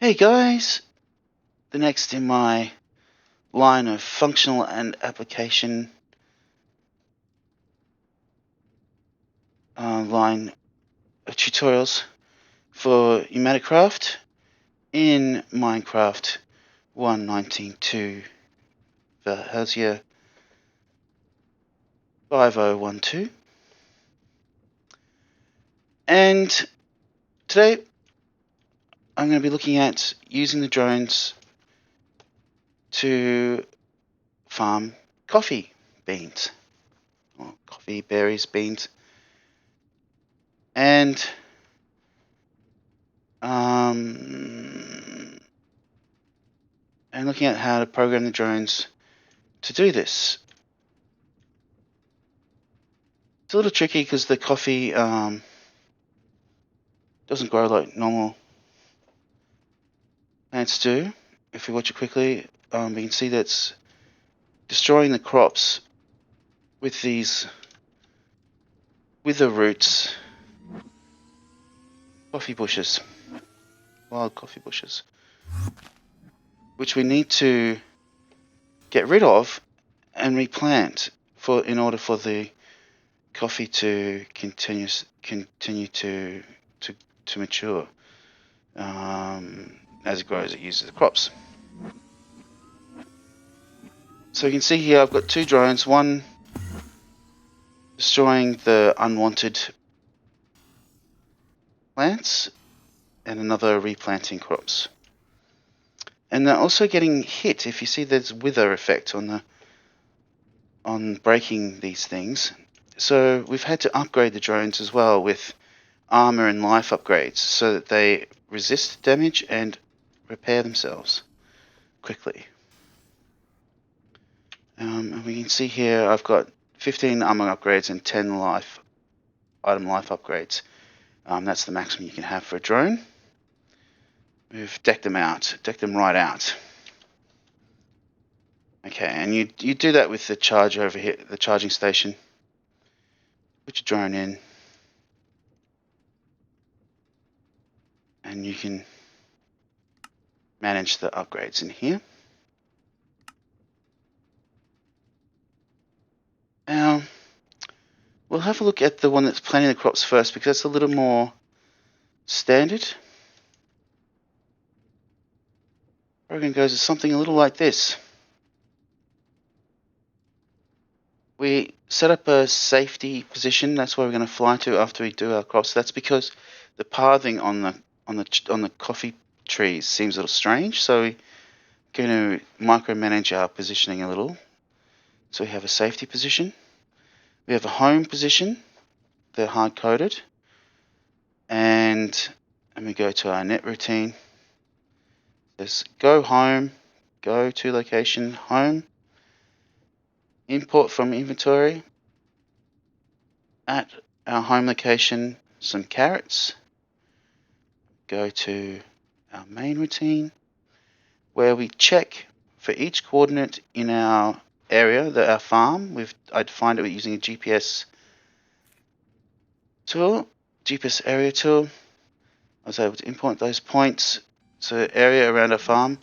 Hey guys, the next in my line of functional and application line of tutorials for PneumaticCraft in Minecraft 1.19.2 Valhelsia 5012. And today I'm going to be looking at using the drones to farm coffee beans, or coffee berries, beans, and looking at how to program the drones to do this. It's a little tricky because the coffee doesn't grow like normal plants do. If you watch it quickly, you can see that it's destroying the crops with these wither roots, coffee bushes, wild coffee bushes, which we need to get rid of and replant in order for the coffee to continue to mature. As it grows, it uses the crops. So you can see here I've got two drones, one destroying the unwanted plants and another replanting crops. And they're also getting hit. If you see, there's wither effect on breaking these things. So we've had to upgrade the drones as well with armor and life upgrades so that they resist damage and repair themselves quickly. And we can see here I've got 15 armor upgrades and 10 item life upgrades. That's the maximum you can have for a drone. We've decked them right out. Okay, and you do that with the charge over here, the charging station. Put your drone in, and you can manage the upgrades in here. Now, we'll have a look at the one that's planting the crops first because that's a little more standard. Program goes to something a little like this. We set up a safety position. That's where we're going to fly to after we do our crops. That's because the pathing on the coffee trees seems a little strange. So we're going to micromanage our positioning a little. So we have a safety position. We have a home position. They're hard coded. And we go to our net routine. There's go home, go to location, home, import from inventory. At our home location, some carrots. Go to our main routine where we check for each coordinate in our area, our farm. I defined it using a GPS tool, GPS area tool. I was able to import those points. So area around our farm.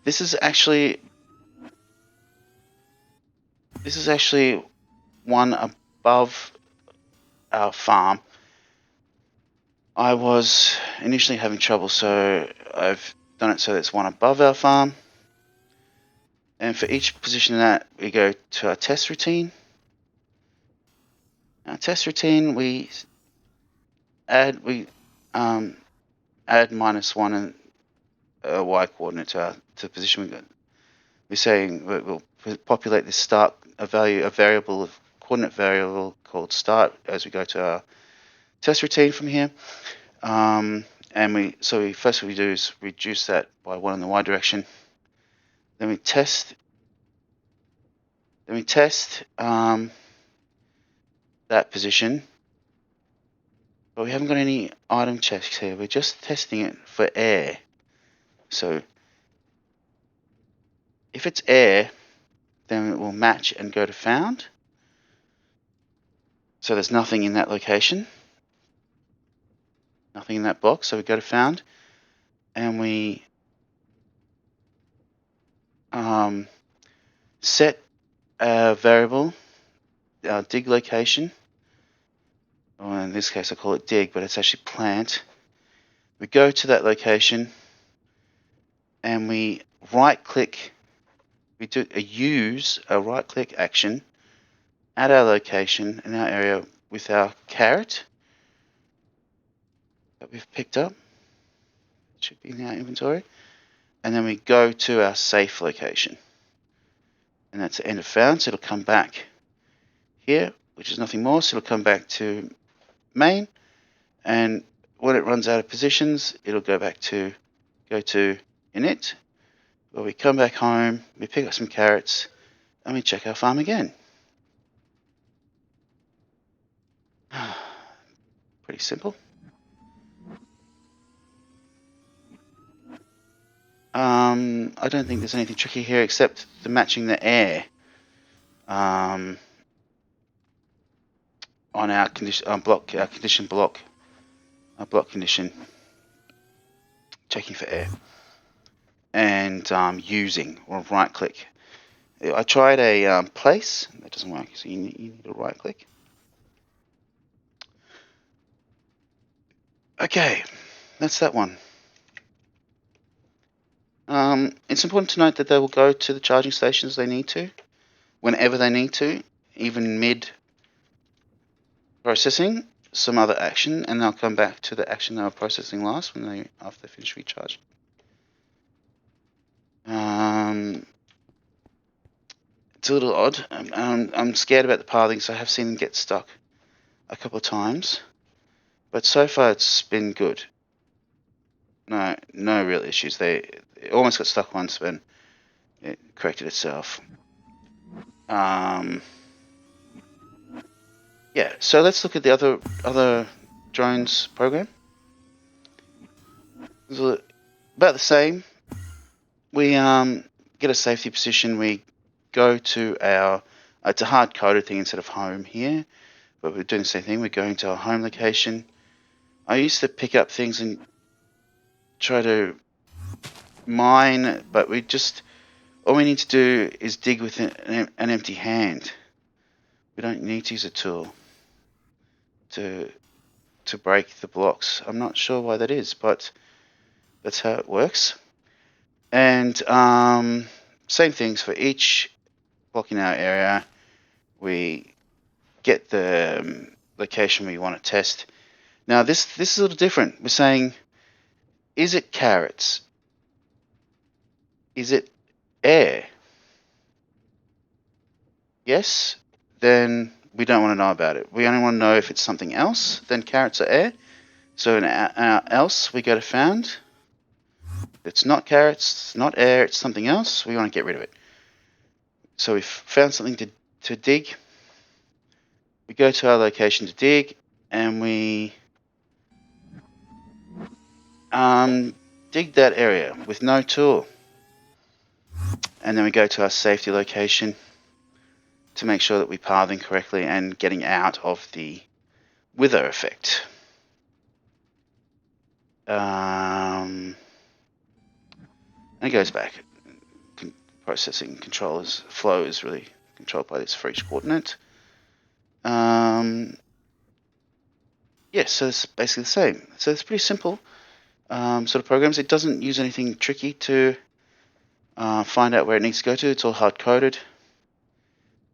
This is actually one above our farm. I was initially having trouble, so I've done it so that it's one above our farm. And for each position in that, we go to our test routine. Our test routine, we add -1 and a y coordinate to the position we got. We're saying we'll populate this coordinate variable called start as we go to our test routine from here. First what we do is reduce that by 1 in the y direction. Then we test that position, but we haven't got any item checks here. We're just testing it for air. So if it's air, then it will match and go to found. So there's nothing in that location, nothing in that box. So we go to found, and we set a variable, our dig location, or in this case I call it dig, but it's actually plant. We go to that location and we right click, we do a right click action at our location in our area with our carrot that we've picked up. It should be in our inventory. And then we go to our safe location. And that's the end of found, so it'll come back here, which is nothing more, so it'll come back to main, and when it runs out of positions, it'll go to init, where we come back home, we pick up some carrots, and we check our farm again. Pretty simple. I don't think there's anything tricky here except the matching the air on our condition block, our condition block, our block condition, checking for air, and using or right click. I tried a place, that doesn't work, so you need to right click. Okay, that's that one. It's important to note that they will go to the charging stations they need to, whenever they need to, even mid processing some other action, and they'll come back to the action they were processing last after they finish recharging. It's a little odd. I'm scared about the pathing, so I have seen them get stuck a couple of times, but so far it's been good. No real issues. It almost got stuck once, but it corrected itself. Yeah, so let's look at the other drones program. It's about the same. We get a safety position. We go to our it's a hard coded thing instead of home here, but we're doing the same thing. We're going to our home location. I used to pick up things and try to mine, but all we need to do is dig with an empty hand. We don't need to use a tool to break the blocks. I'm not sure why that is, but that's how it works. And same things for each block in our area. We get the location we want to test. Now this is a little different. We're saying, is it carrots? Is it air? Yes, then we don't want to know about it. We only want to know if it's something else than carrots or air. So in our else, we go to found. It's not carrots, it's not air, it's something else. We want to get rid of it. So we've found something to dig. We go to our location to dig, and we dig that area with no tool. And then we go to our safety location to make sure that we pathing correctly and getting out of the wither effect. And it goes back. Processing controllers flow is really controlled by this for each coordinate. Yeah, so it's basically the same. So it's pretty simple sort of programs. It doesn't use anything tricky to find out where it needs to go to. It's all hard coded.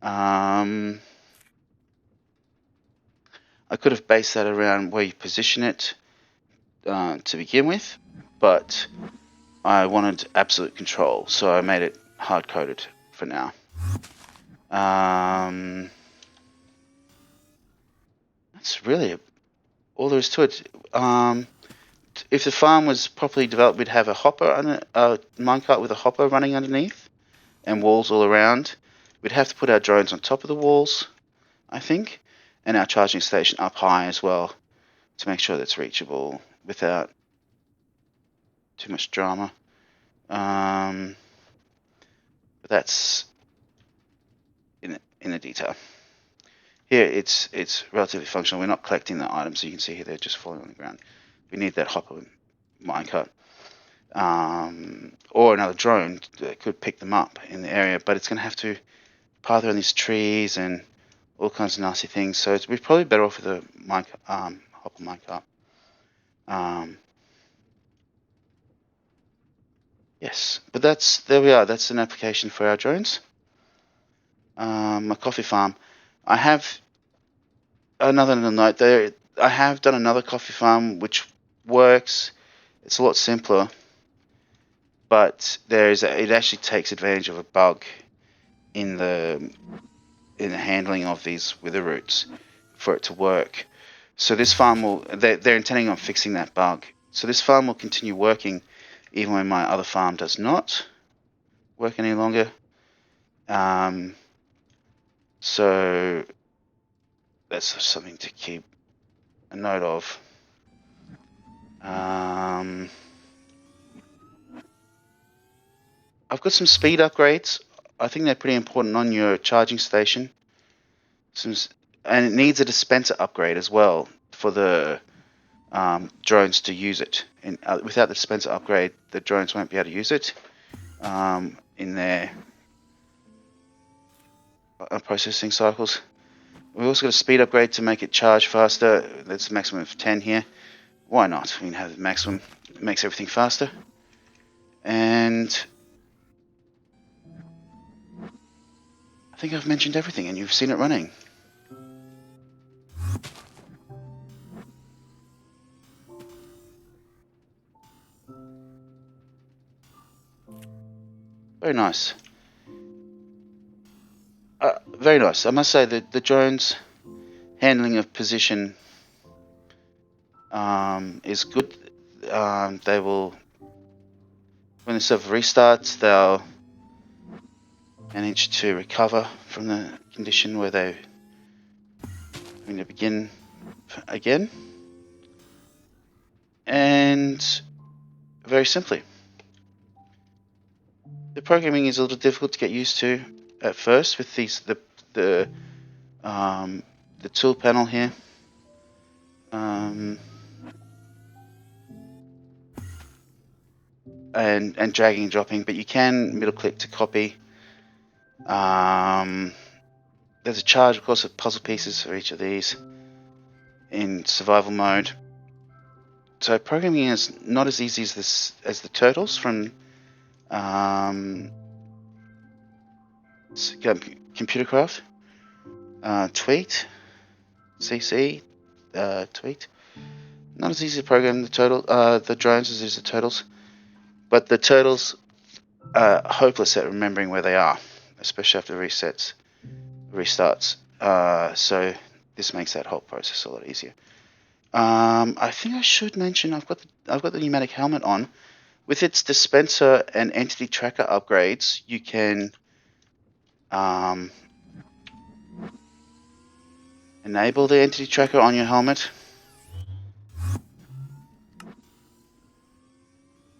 I could have based that around where you position it to begin with, but I wanted absolute control, so I made it hard coded for now. That's really all there is to it. If the farm was properly developed, we'd have a minecart with a hopper running underneath and walls all around. We'd have to put our drones on top of the walls, I think, and our charging station up high as well to make sure that's reachable without too much drama. But that's in the detail. Here it's relatively functional. We're not collecting the items, so you can see here they're just falling on the ground. We need that hopper minecart. or another drone that could pick them up in the area, but it's going to have to path around these trees and all kinds of nasty things. So we're probably better off with a hopper minecart. Yes, but there we are. That's an application for our drones. My coffee farm. I have another little note there. I have done another coffee farm which works. It's a lot simpler, but it actually takes advantage of a bug in the handling of these wither roots for it to work. So this farm they're intending on fixing that bug. So this farm will continue working even when my other farm does not work any longer. So that's something to keep a note of. I've got some speed upgrades. I think they're pretty important on your charging station. And it needs a dispenser upgrade as well for the drones to use it. And without the dispenser upgrade, the drones won't be able to use it in their processing cycles. We've also got a speed upgrade to make it charge faster. That's a maximum of 10 here. Why not? We can have the maximum. It makes everything faster. And I think I've mentioned everything and you've seen it running. Very nice. Very nice. I must say that the drone's handling of position is good. They will, when the server restarts, they'll manage to recover from the condition where they're going to begin again. And very simply, the programming is a little difficult to get used to at first with the tool panel here. And dragging and dropping, but you can middle click to copy. There's a charge, of course, of puzzle pieces for each of these in survival mode. So programming is not as easy as the turtles from PneumaticCraft, Tweet, CC, Tweet. Not as easy to program the drones as it is the turtles, but the turtles are hopeless at remembering where they are, especially after restarts. So this makes that whole process a lot easier. I think I should mention I've got the pneumatic helmet on. With its dispenser and entity tracker upgrades, you can enable the entity tracker on your helmet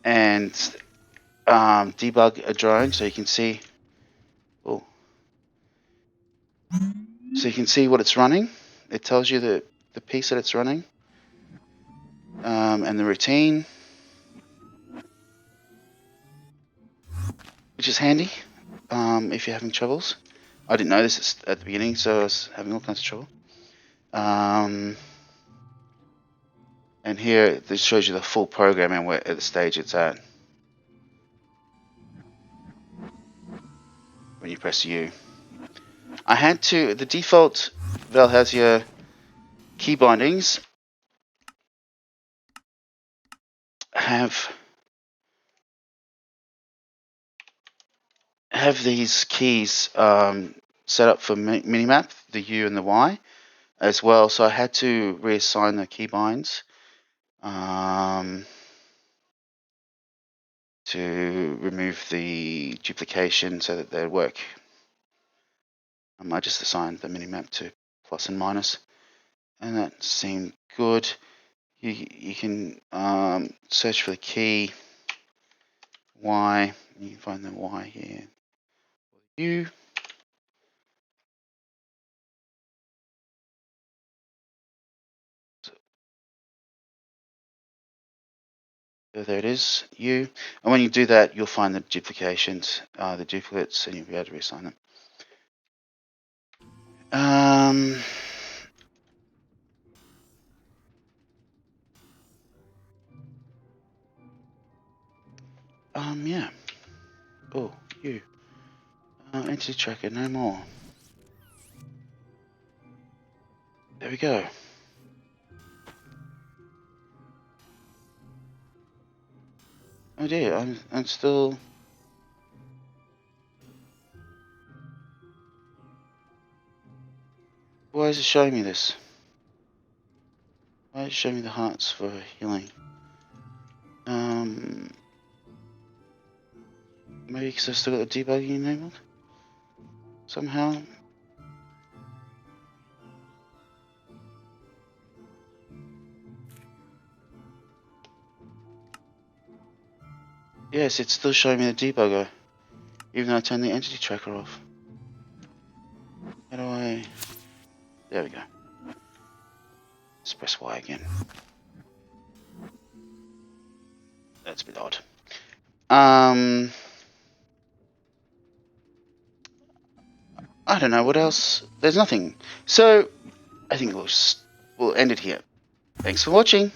and debug a drone, so you can see. Oh, so you can see what it's running. It tells you the piece that it's running and the routine, which is handy if you're having troubles. I didn't know this at the beginning, so I was having all kinds of trouble. And here this shows you the full program and where at the stage it's at when you press U. I had to the default Valhelsia key bindings have these keys set up for minimap, the U and the Y as well. So I had to reassign the keybinds to remove the duplication so that they work. I just assigned the minimap to plus and minus, and that seemed good. You can search for the key Y. You can find the Y here. U. So there it is, U. And when you do that, you'll find the duplications, the duplicates, and you'll be able to reassign them. Yeah. Oh, you. Entity tracker, no more. There we go. Oh dear, I'm still. Why is it showing me this? Why is it showing me the hearts for healing? Maybe because I've still got the debugging enabled? Somehow? Yes, it's still showing me the debugger, even though I turned the entity tracker off. How do I... There we go. Let's press Y again. That's a bit odd. I don't know what else. There's nothing. So I think we'll end it here. Thanks for watching.